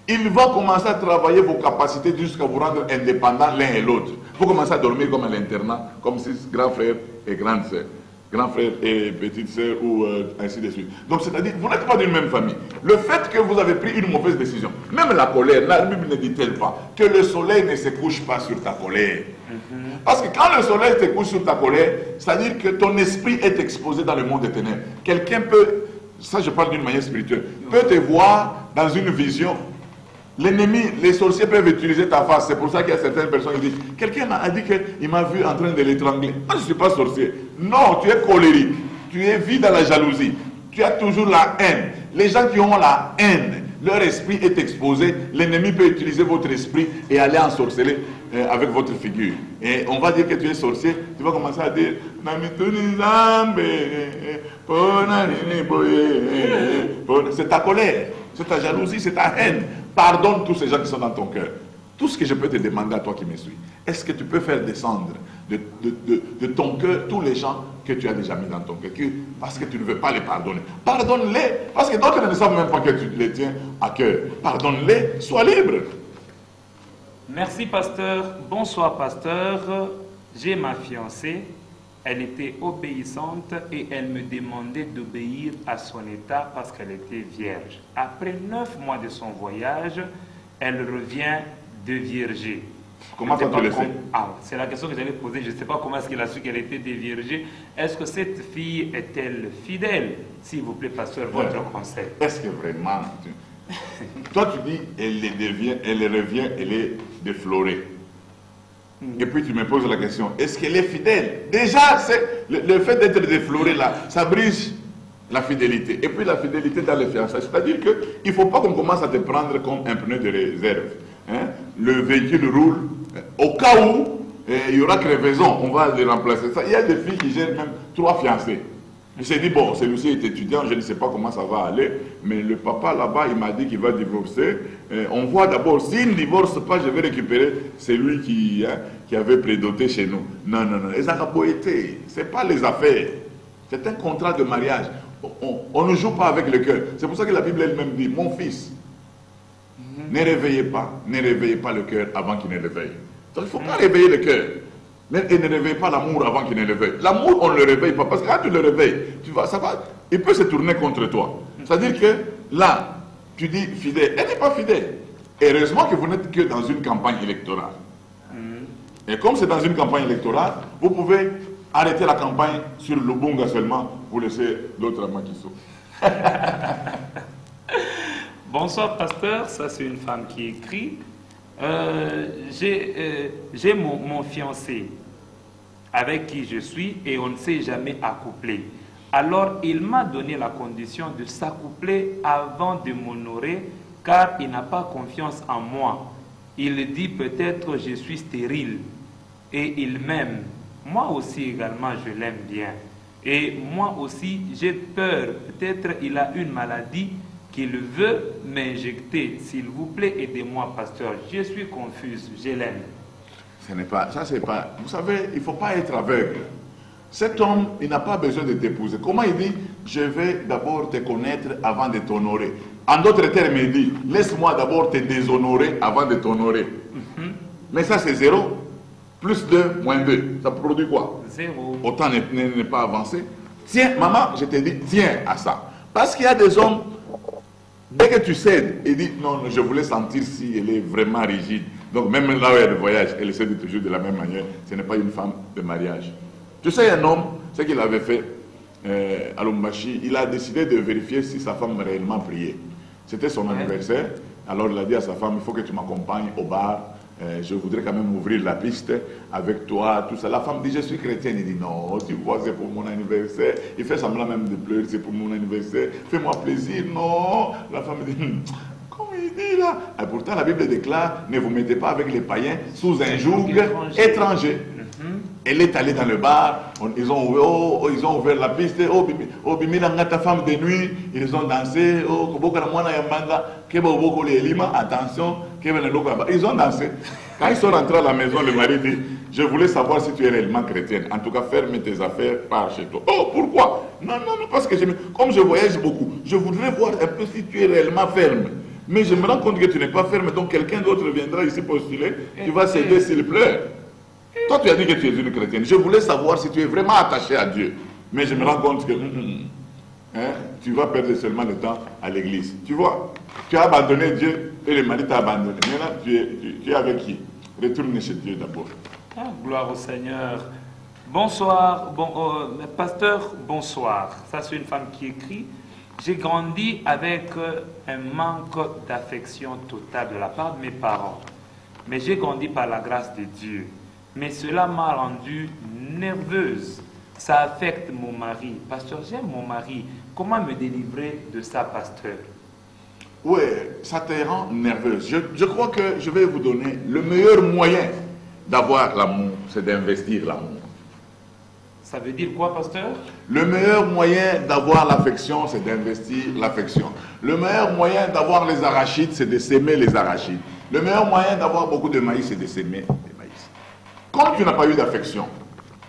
Il va commencer à travailler vos capacités jusqu'à vous rendre indépendants l'un et l'autre. Vous commencez à dormir comme à l'internat, comme si grand frère et grande sœur, grand frère et petite sœur, ou ainsi de suite. Donc c'est-à-dire, vous n'êtes pas d'une même famille. Le fait que vous avez pris une mauvaise décision, même la colère, la Bible ne dit-elle pas que le soleil ne se couche pas sur ta colère. Parce que quand le soleil se couche sur ta colère, c'est-à-dire que ton esprit est exposé dans le monde des ténèbres. Quelqu'un peut, ça je parle d'une manière spirituelle, peut te voir dans une vision. L'ennemi, les sorciers peuvent utiliser ta face. C'est pour ça qu'il y a certaines personnes qui disent, quelqu'un a dit qu'il m'a vu en train de l'étrangler. Moi je ne suis pas sorcier. Non, tu es colérique. Tu es vide dans la jalousie. Tu as toujours la haine. Les gens qui ont la haine, leur esprit est exposé. L'ennemi peut utiliser votre esprit et aller ensorceler avec votre figure. Et on va dire que tu es sorcier. Tu vas commencer à dire, c'est ta colère, c'est ta jalousie, c'est ta haine. Pardonne tous ces gens qui sont dans ton cœur. Tout ce que je peux te demander à toi qui me suis, est-ce que tu peux faire descendre de ton cœur tous les gens que tu as déjà mis dans ton cœur, parce que tu ne veux pas les pardonner. Pardonne-les, parce que d'autres ne savent même pas que tu les tiens à cœur. Pardonne-les, sois libre. Merci, pasteur. Bonsoir, pasteur. J'ai ma fiancée. Elle était obéissante et elle me demandait d'obéir à son état parce qu'elle était vierge. Après 9 mois de son voyage, elle revient déviergée. Comment ça te le sais? C'est la question que j'allais poser. Je ne sais pas comment est-ce qu'il a su qu'elle était déviergée. Est-ce que cette fille est-elle fidèle? S'il vous plaît, pasteur, votre conseil. Est-ce que vraiment... Toi, tu dis, elle revient, elle est déflorée. Et puis tu me poses la question, est-ce qu'elle est fidèle? Déjà, le fait d'être défloré là, ça brise la fidélité. Et puis la fidélité dans les fiançailles. C'est-à-dire qu'il ne faut pas qu'on commence à te prendre comme un pneu de réserve. Hein? Le véhicule roule, au cas où il y aura crevaison, on va les remplacer. Ça, il y a des filles qui gèrent même 3 fiancés. Il s'est dit, bon, celui-ci est étudiant, je ne sais pas comment ça va aller, mais le papa là-bas, il m'a dit qu'il va divorcer. On voit d'abord, s'il ne divorce pas, je vais récupérer celui qui avait prédoté chez nous. Non, non, non, les araboïtés, ce n'est pas les affaires. C'est un contrat de mariage. On ne joue pas avec le cœur. C'est pour ça que la Bible elle-même dit, mon fils, ne réveillez pas le cœur avant qu'il ne réveille. Donc il ne faut pas réveiller le cœur. Mais il ne réveille pas l'amour avant qu'il ne le réveille. L'amour, on ne le réveille pas. Parce que quand tu le réveilles, il peut se tourner contre toi. C'est-à-dire que là, tu dis fidèle. Elle n'est pas fidèle. Heureusement que vous n'êtes que dans une campagne électorale. Et comme c'est dans une campagne électorale, vous pouvez arrêter la campagne sur le Bunga seulement pour laisser l'autre amant qui souffre. Bonsoir, pasteur. Ça, c'est une femme qui écrit. J'ai mon fiancé avec qui je suis et on ne s'est jamais accouplé. Alors il m'a donné la condition de s'accoupler avant de m'honorer car il n'a pas confiance en moi. Il dit peut-être je suis stérile et il m'aime. Moi aussi également je l'aime bien. Et moi aussi j'ai peur, peut-être il a une maladie qu'il veut m'injecter. S'il vous plaît, aidez-moi, pasteur. Je suis confuse, je l'aime. Ce n'est pas, ça c'est pas, vous savez, il ne faut pas être aveugle. Cet homme, il n'a pas besoin de t'épouser. Comment il dit? Je vais d'abord te connaître avant de t'honorer. En d'autres termes, il dit, laisse-moi d'abord te déshonorer avant de t'honorer. Mais ça c'est 0, plus 2, moins 2. Ça produit quoi? 0. Autant ne pas avancer. Tiens, maman, je te dis, tiens à ça. Parce qu'il y a des hommes, dès que tu cèdes, il dit, non, je voulais sentir si elle est vraiment rigide. Donc même là où il y a le voyage, elle essaie de toujours de la même manière. Ce n'est pas une femme de mariage. Tu sais, un homme, ce qu'il avait fait à Lubumbashi, il a décidé de vérifier si sa femme réellement priait. C'était son anniversaire. Alors il a dit à sa femme, il faut que tu m'accompagnes au bar. Je voudrais quand même ouvrir la piste avec toi, tout ça. La femme dit, je suis chrétienne. Il dit, non, tu vois, c'est pour mon anniversaire. Il fait semblant même de pleurer, c'est pour mon anniversaire. Fais-moi plaisir. Non. La femme dit, comme il dit là. Et pourtant, la Bible déclare, ne vous mettez pas avec les païens sous un joug étranger. Elle est allée dans le bar, ils ont ouvert la piste, oh bimi langa ta femme de nuit, ils ont dansé, oh koboka la mwana yambanga, keba oboko le lima, attention, keba le loko yamba. Ils ont dansé. Quand ils sont rentrés à la maison, le mari dit, je voulais savoir si tu es réellement chrétienne. En tout cas, ferme tes affaires, pars chez toi. Oh, pourquoi? Non, parce que comme je voyage beaucoup, je voudrais voir un peu si tu es réellement ferme. Mais je me rends compte que tu n'es pas ferme, donc quelqu'un d'autre viendra ici postuler, tu vas céder s'il pleure. Toi, tu as dit que tu es une chrétienne. Je voulais savoir si tu es vraiment attaché à Dieu. Mais je me rends compte que tu vas perdre seulement le temps à l'église. Tu vois, tu as abandonné Dieu et le mari t'a abandonné. Maintenant, tu es avec qui? Retourne chez Dieu d'abord. Ah, gloire au Seigneur. Bonsoir, pasteur, bonsoir. Ça, c'est une femme qui écrit. J'ai grandi avec un manque d'affection totale de la part de mes parents. Mais j'ai grandi par la grâce de Dieu. Mais cela m'a rendue nerveuse. Ça affecte mon mari. Pasteur, j'aime mon mari. Comment me délivrer de ça, pasteur? Oui, ça te rend nerveuse. Je crois que je vais vous donner le meilleur moyen d'avoir l'amour, c'est d'investir l'amour. Ça veut dire quoi, pasteur? Le meilleur moyen d'avoir l'affection, c'est d'investir l'affection. Le meilleur moyen d'avoir les arachides, c'est de s'aimer les arachides. Le meilleur moyen d'avoir beaucoup de maïs, c'est de s'aimer les maïs. Comme tu n'as pas eu d'affection,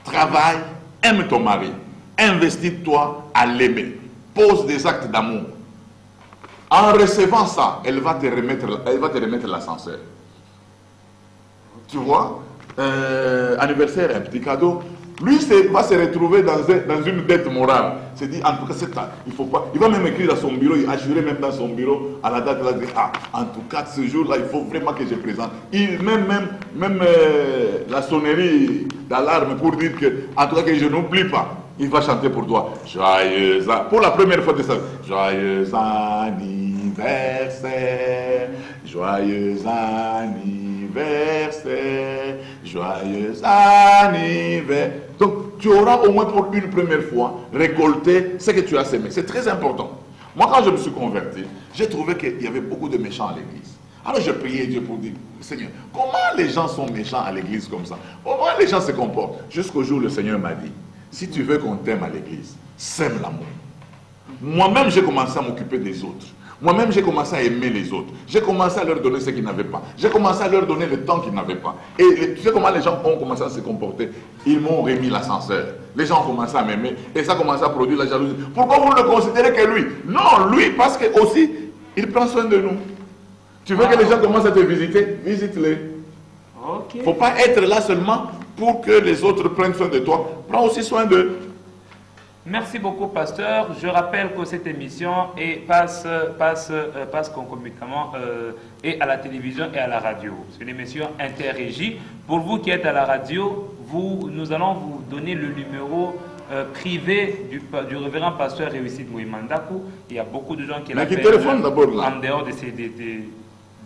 travaille, aime ton mari, investis-toi à l'aimer, pose des actes d'amour. En recevant ça, elle va te remettre l'ascenseur. Tu vois, anniversaire, un petit cadeau. Lui va se retrouver dans une dette morale. C'est dit, en tout cas, il faut pas. Il va même écrire dans son bureau, il a juré même dans son bureau, à la date, il va dire, ah, en tout cas, ce jour-là, il faut vraiment que je présente. Même la sonnerie d'alarme pour dire que, en tout cas, que je n'oublie pas. Il va chanter pour toi. Joyeux, pour la première fois de ça. Joyeux anniversaire, joyeux anniversaire, joyeux anniversaire. Donc, tu auras au moins pour une première fois récolté ce que tu as semé. C'est très important. Moi, quand je me suis converti, j'ai trouvé qu'il y avait beaucoup de méchants à l'église. Alors, je priais Dieu pour dire, Seigneur, comment les gens sont méchants à l'église comme ça? Comment les gens se comportent? Jusqu'au jour où le Seigneur m'a dit, si tu veux qu'on t'aime à l'église, sème l'amour. Moi-même, j'ai commencé à m'occuper des autres. Moi-même, j'ai commencé à aimer les autres. J'ai commencé à leur donner ce qu'ils n'avaient pas. J'ai commencé à leur donner le temps qu'ils n'avaient pas. Et tu sais comment les gens ont commencé à se comporter? Ils m'ont remis l'ascenseur. Les gens ont commencé à m'aimer. Et ça a commencé à produire la jalousie. Pourquoi vous ne le considérez que lui? Non, lui, parce que aussi, il prend soin de nous. Tu veux que les gens commencent à te visiter? Visite-les. Il ne faut pas être là seulement pour que les autres prennent soin de toi. Prends aussi soin d'eux. Merci beaucoup, pasteur. Je rappelle que cette émission passe concomitamment et à la télévision et à la radio. C'est une émission interrégie. Pour vous qui êtes à la radio, nous allons vous donner le numéro privé du révérend pasteur Réussite Mouimandakou. Il y a beaucoup de gens qui l'appellent en dehors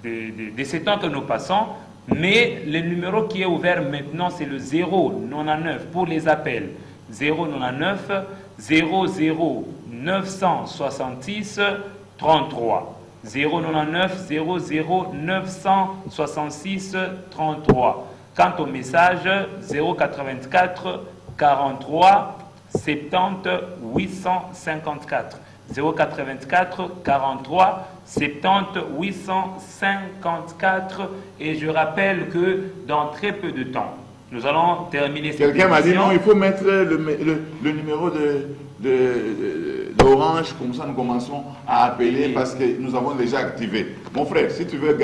de ces temps que nous passons. Mais le numéro qui est ouvert maintenant, c'est le 099 pour les appels. 099 00 966 33. 099 00 966 33. Quant au message, 084 43 70 854. 084 43 70 854. Et je rappelle que dans très peu de temps, nous allons terminer cette émission. Quelqu'un m'a dit non, il faut mettre le numéro d'Orange, comme ça nous commençons à appeler parce que nous avons déjà activé. Mon frère, si tu veux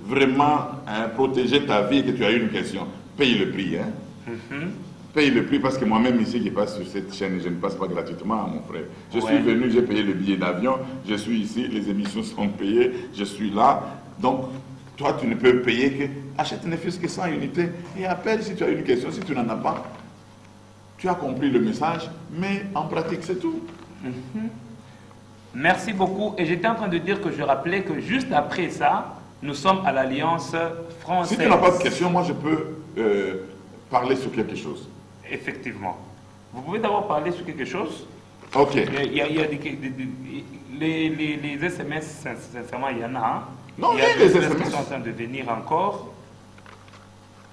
vraiment protéger ta vie et que tu as une question, paye le prix. Hein? Paye le prix parce que moi-même ici qui passe sur cette chaîne, je ne passe pas gratuitement, mon frère. Je suis venu, j'ai payé le billet d'avion, je suis ici, les émissions sont payées, je suis là. Donc, Toi, tu ne peux payer que... Achète ne fût-ce que 100 unités et appelle si tu as une question. Si tu n'en as pas, tu as compris le message, mais en pratique, c'est tout. Merci beaucoup. Et j'étais en train de dire que je rappelais que juste après ça, nous sommes à l'Alliance française. Si tu n'as pas de questions, moi je peux parler sur quelque chose. Effectivement. Vous pouvez d'abord parler sur quelque chose. Ok. Il y a les SMS, sincèrement, il y en a. Hein. Non, il y a des des SMS qui sont en train de venir encore.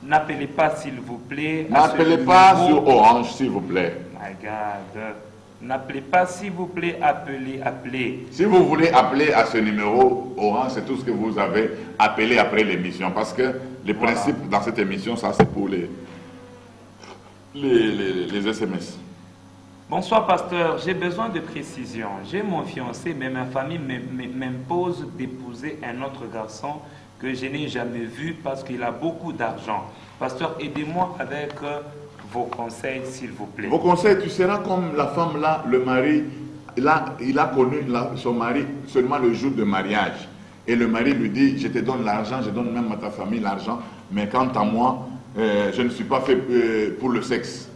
N'appelez pas, s'il vous plaît. N'appelez pas sur Orange, s'il vous plaît. My God. N'appelez pas, s'il vous plaît. Appelez. Si vous voulez appeler à ce numéro, Orange, c'est tout ce que vous avez appelé après l'émission. Parce que le principe dans cette émission, ça c'est pour les SMS. Bonsoir, pasteur. J'ai besoin de précision. J'ai mon fiancé, mais ma famille m'impose d'épouser un autre garçon que je n'ai jamais vu parce qu'il a beaucoup d'argent. Pasteur, aidez-moi avec vos conseils, s'il vous plaît. Vos conseils, tu seras comme la femme là, le mari, là, il a connu son mari seulement le jour de mariage. Et le mari lui dit, je te donne l'argent, je donne même à ta famille l'argent, mais quant à moi, je ne suis pas fait pour le sexe.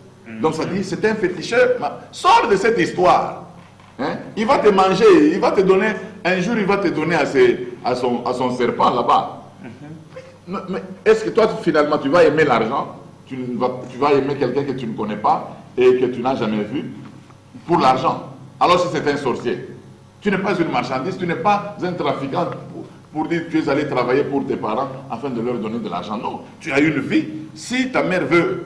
Donc ça dit, c'est un féticheur. Sors de cette histoire. Hein? Il va te manger, il va te donner, un jour il va te donner à son serpent là-bas. Mais est-ce que toi finalement tu vas aimer l'argent? Tu vas aimer quelqu'un que tu ne connais pas et que tu n'as jamais vu pour l'argent? Alors si c'est un sorcier, tu n'es pas une marchandise, tu n'es pas un trafiquant pour dire que tu es allé travailler pour tes parents afin de leur donner de l'argent. Non, tu as une vie. Si ta mère veut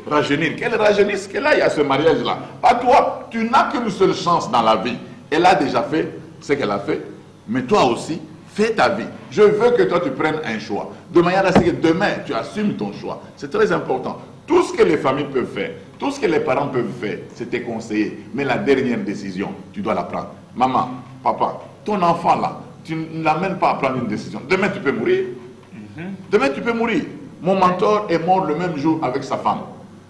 rajeunir, qu'elle rajeunisse, qu'elle aille à ce mariage-là. Pas toi, tu n'as qu'une seule chance dans la vie. Elle a déjà fait ce qu'elle a fait, mais toi aussi, fais ta vie. Je veux que toi tu prennes un choix. De manière à ce que demain, tu assumes ton choix. C'est très important. Tout ce que les familles peuvent faire, tout ce que les parents peuvent faire, c'est te conseiller. Mais la dernière décision, tu dois la prendre. Maman, papa, ton enfant là, tu ne l'amènes pas à prendre une décision. Demain, tu peux mourir. Demain, tu peux mourir. Mon mentor est mort le même jour avec sa femme.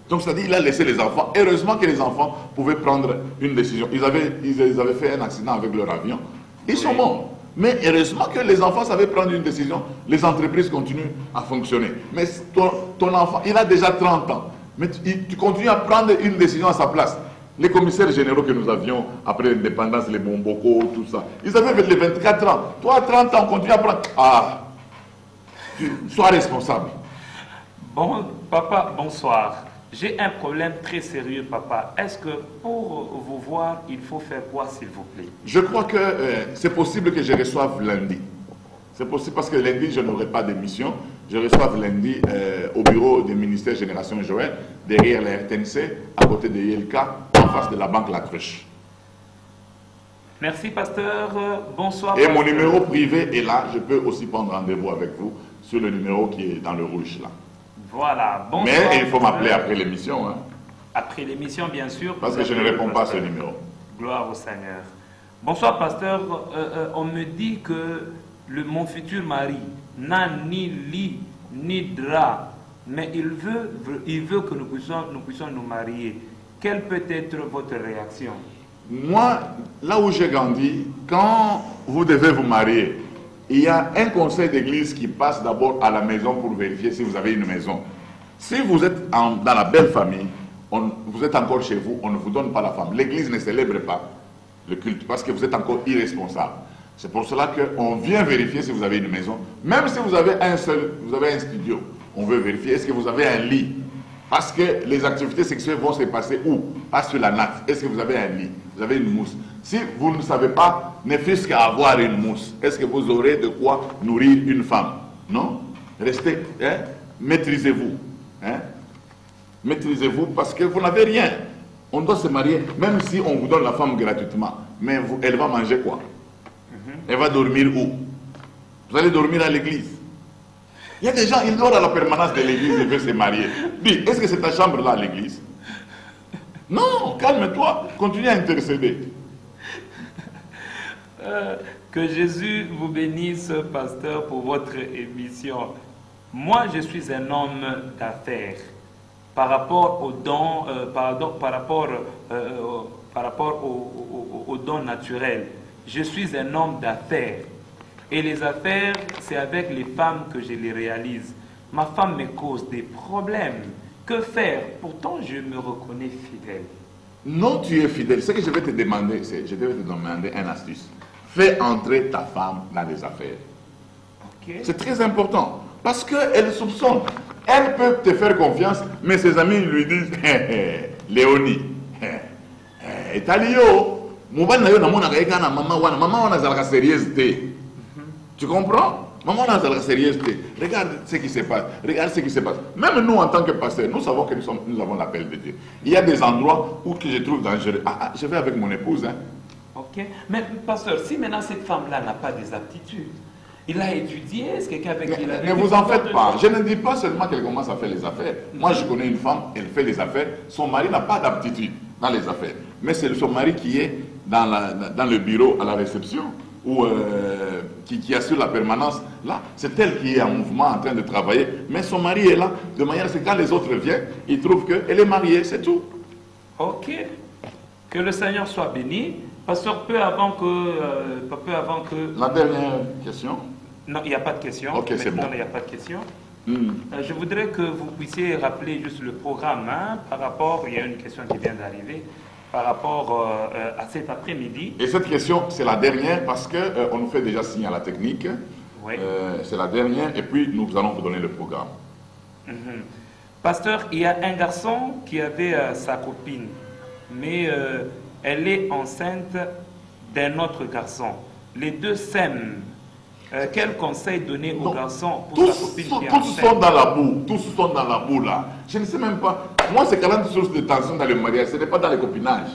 Donc, c'est-à-dire qu'il a laissé les enfants. Heureusement que les enfants pouvaient prendre une décision. Ils avaient fait un accident avec leur avion. Ils sont morts. Mais heureusement que les enfants savaient prendre une décision. Les entreprises continuent à fonctionner. Mais ton enfant, il a déjà 30 ans. Mais tu continues à prendre une décision à sa place. Les commissaires généraux que nous avions après l'indépendance, les Bomboko, tout ça, ils avaient les 24 ans. Toi, à 30 ans, continue à prendre. Ah, sois responsable. Bon, papa, bonsoir. J'ai un problème très sérieux, papa. Est-ce que pour vous voir, il faut faire quoi, s'il vous plaît? Je crois que c'est possible que je reçoive lundi. C'est possible parce que lundi, je n'aurai pas d'émission. Je reçoive lundi au bureau du ministère Génération Joël, derrière la RTNC, à côté de ILK, en face de la banque La Cruche. Merci, pasteur. Bonsoir. Et pasteur. mon numéro privé est là. Je peux aussi prendre rendez-vous avec vous sur le numéro qui est dans le rouge là. Voilà. Bonsoir. Mais il faut m'appeler après l'émission. Hein, après l'émission, bien sûr. parce que je ne réponds pas à ce numéro. Gloire au Seigneur. Bonsoir, pasteur. On me dit que mon futur mari n'a ni lit ni drap, mais il veut que nous puissions nous marier. Quelle peut être votre réaction? Moi, là où j'ai grandi, quand vous devez vous marier, il y a un conseil d'église qui passe d'abord à la maison pour vérifier si vous avez une maison. Si vous êtes dans la belle famille, vous êtes encore chez vous, on ne vous donne pas la femme. L'église ne célèbre pas le culte parce que vous êtes encore irresponsable. C'est pour cela qu'on vient vérifier si vous avez une maison. Même si vous avez un studio, on veut vérifier est-ce que vous avez un lit. Parce que les activités sexuelles vont se passer où? Pas sur la natte. Est-ce que vous avez un lit? Vous avez une mousse? Si vous ne savez pas, ne fût-ce qu'à avoir une mousse, est-ce que vous aurez de quoi nourrir une femme? Non? Restez, hein? Maîtrisez-vous. Hein? Maîtrisez-vous parce que vous n'avez rien. On doit se marier, même si on vous donne la femme gratuitement. Mais elle va manger quoi? Elle va dormir où? Vous allez dormir à l'église. Il y a des gens, ils dorment à la permanence de l'église et veulent se marier. Dis, est-ce que c'est ta chambre là à l'église? Non, calme-toi, continue à intercéder. Que Jésus vous bénisse, pasteur, pour votre émission. Moi, je suis un homme d'affaires. Par rapport aux dons, par rapport aux dons naturels, je suis un homme d'affaires. Et les affaires, c'est avec les femmes que je les réalise. Ma femme me cause des problèmes. Que faire? Pourtant, je me reconnais fidèle. Non, tu es fidèle. Ce que je vais te demander, c'est, je vais te demander une astuce. Fais entrer ta femme dans les affaires. Ok. C'est très important. Parce qu'elle soupçonne. Elle peut te faire confiance, mais ses amis lui disent, Léonie, Etalio, maman a sérieuse. Tu comprends? Maman a sérieuse. Regarde ce qui se passe. Regarde ce qui se passe. Même nous, en tant que pasteurs, nous savons que nous avons l'appel de Dieu. Il y a des endroits où que je trouve dangereux. Je vais avec mon épouse. Hein. Ok. Mais pasteur, si maintenant cette femme-là n'a pas des aptitudes, il a étudié, est-ce quelqu'un avec qui il a... Ne vous en faites pas. Je ne dis pas seulement qu'elle commence à faire les affaires. Moi, je connais une femme, elle fait les affaires. Son mari n'a pas d'aptitude dans les affaires. Mais c'est son mari qui est dans le bureau à la réception ou qui assure la permanence. Là, c'est elle qui est en mouvement, en train de travailler. Mais son mari est là, de manière que quand les autres viennent, ils trouvent qu'elle est mariée, c'est tout. Ok. Que le Seigneur soit béni. Pasteur, peu avant que... La dernière question. Non, il n'y a pas de question. Ok, c'est bon. Il n'y a pas de question. Je voudrais que vous puissiez rappeler juste le programme par rapport, il y a une question qui vient d'arriver, par rapport à cet après-midi. Et cette question, c'est la dernière parce qu'on nous fait déjà signer à la technique. Oui. C'est la dernière et puis nous allons vous donner le programme. Pasteur, il y a un garçon qui avait sa copine, mais elle est enceinte d'un autre garçon. Les deux s'aiment. Quel conseil donner au garçon pour sa copine qui est enceinte? Tous sont dans la boue, tous sont dans la boue là. Je ne sais même pas. Moi, c'est 40 sources de tension dans le mariage, ce n'est pas dans le copinage.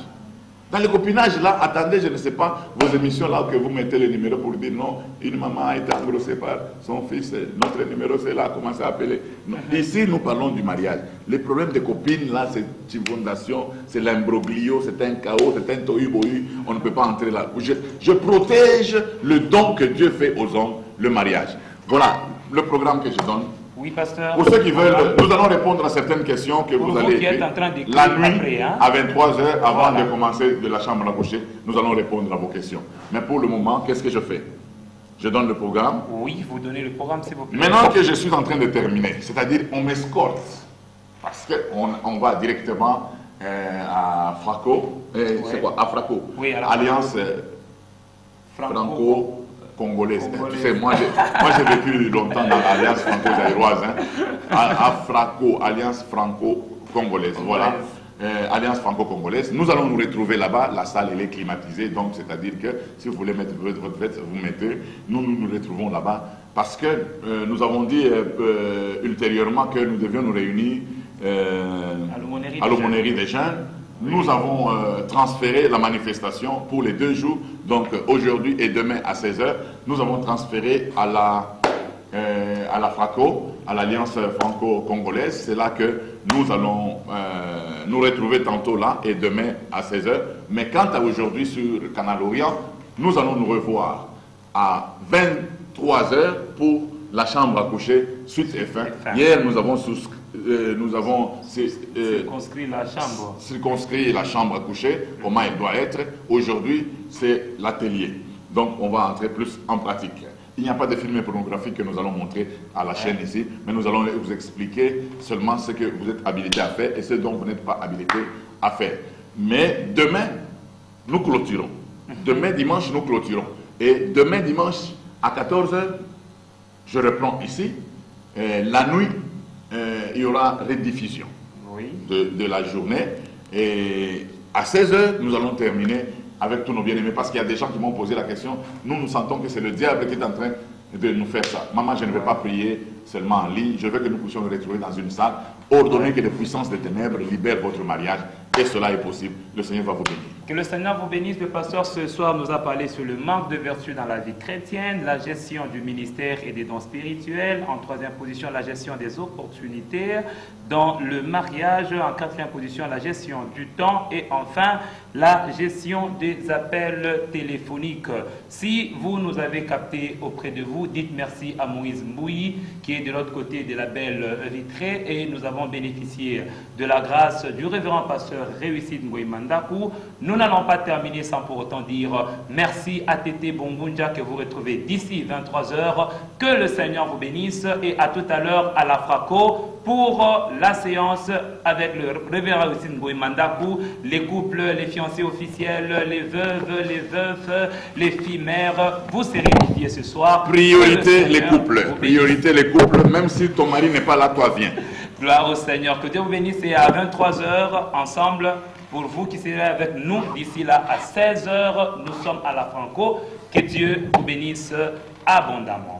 Dans le copinage là, attendez, je ne sais pas, vos émissions là que vous mettez le numéro pour dire non, une maman a été engrossée par son fils, notre numéro c'est là, commencez à appeler. Non. Ici, nous parlons du mariage. Les problèmes de copines là, c'est une fondation, c'est l'imbroglio, c'est un chaos, c'est un tohu-bohu, on ne peut pas entrer là. Je protège le don que Dieu fait aux hommes, le mariage. Voilà le programme que je donne. Oui, pasteur. Pour ceux qui veulent, nous allons répondre à certaines questions que vous allez écrire la nuit après, hein? à 23h avant de commencer de la chambre à coucher. Nous allons répondre à vos questions. Mais pour le moment, qu'est-ce que je fais? Je donne le programme. Oui, vous donnez le programme, s'il vous plaît. Maintenant que je suis en train de terminer, c'est-à-dire on m'escorte, parce qu'on va directement à Fraco, c'est quoi? À Fraco, oui, Alliance Franco-Congolaise. Tu sais, moi j'ai vécu longtemps dans l'Alliance franco-zaïroise, hein. À Fraco, Alliance Franco-Congolaise, voilà. Alliance franco-congolaise. Nous allons nous retrouver là-bas. La salle, elle est climatisée. Donc, c'est-à-dire que si vous voulez mettre votre veste, vous mettez. Nous nous retrouvons là-bas. Parce que nous avons dit ultérieurement que nous devions nous réunir à l'aumônerie des jeunes. Nous avons transféré la manifestation pour les 2 jours. Donc, aujourd'hui et demain à 16h, nous avons transféré à la FRACO, à l'Alliance franco-congolaise. C'est là que nous allons nous retrouver tantôt là et demain à 16h. Mais quant à aujourd'hui sur Canal Orient, nous allons nous revoir à 23h pour la chambre à coucher suite F1. Hier, nous avons circonscrit la chambre. Circonscrit la chambre à coucher, comment elle doit être. Aujourd'hui, c'est l'atelier. Donc, on va entrer plus en pratique. Il n'y a pas de film pornographique que nous allons montrer à la chaîne ici, mais nous allons vous expliquer seulement ce que vous êtes habilité à faire et ce dont vous n'êtes pas habilité à faire. Mais demain, nous clôturons. Demain dimanche, nous clôturons. Et demain dimanche, à 14h, je reprends ici. La nuit, il y aura rediffusion de la journée. Et à 16h, nous allons terminer avec tous nos bien-aimés, parce qu'il y a des gens qui m'ont posé la question. Nous sentons que c'est le diable qui est en train de nous faire ça. Maman, je ne vais pas prier seulement en ligne. Je veux que nous puissions nous retrouver dans une salle. Ordonnez que les puissances des ténèbres libèrent votre mariage. Et cela est possible. Le Seigneur va vous bénir. Que le Seigneur vous bénisse. Le pasteur ce soir nous a parlé sur le manque de vertu dans la vie chrétienne, la gestion du ministère et des dons spirituels. En 3e position, la gestion des opportunités dans le mariage. En 4e position, la gestion du temps. Et enfin, la gestion des appels téléphoniques. Si vous nous avez capté auprès de vous, dites merci à Moïse Mbouyi, qui est de l'autre côté de la belle vitrée. Et nous avons bénéficié de la grâce du révérend pasteur Réussite Ngoï Mandakou. Nous n'allons pas terminer sans pour autant dire merci à Tété Bongunja que vous retrouvez d'ici 23h. Que le Seigneur vous bénisse et à tout à l'heure à la Fraco pour la séance avec le révérend Augustine Goïmandakou, les couples, les fiancés officiels, les veuves, les veufs, les filles mères. Vous serez édifiés ce soir. Priorité les couples. Priorité les couples. Même si ton mari n'est pas là, toi viens. Gloire au Seigneur. Que Dieu vous bénisse et à 23h ensemble. Pour vous qui serez avec nous d'ici là à 16h, nous sommes à la Franco. Que Dieu vous bénisse abondamment.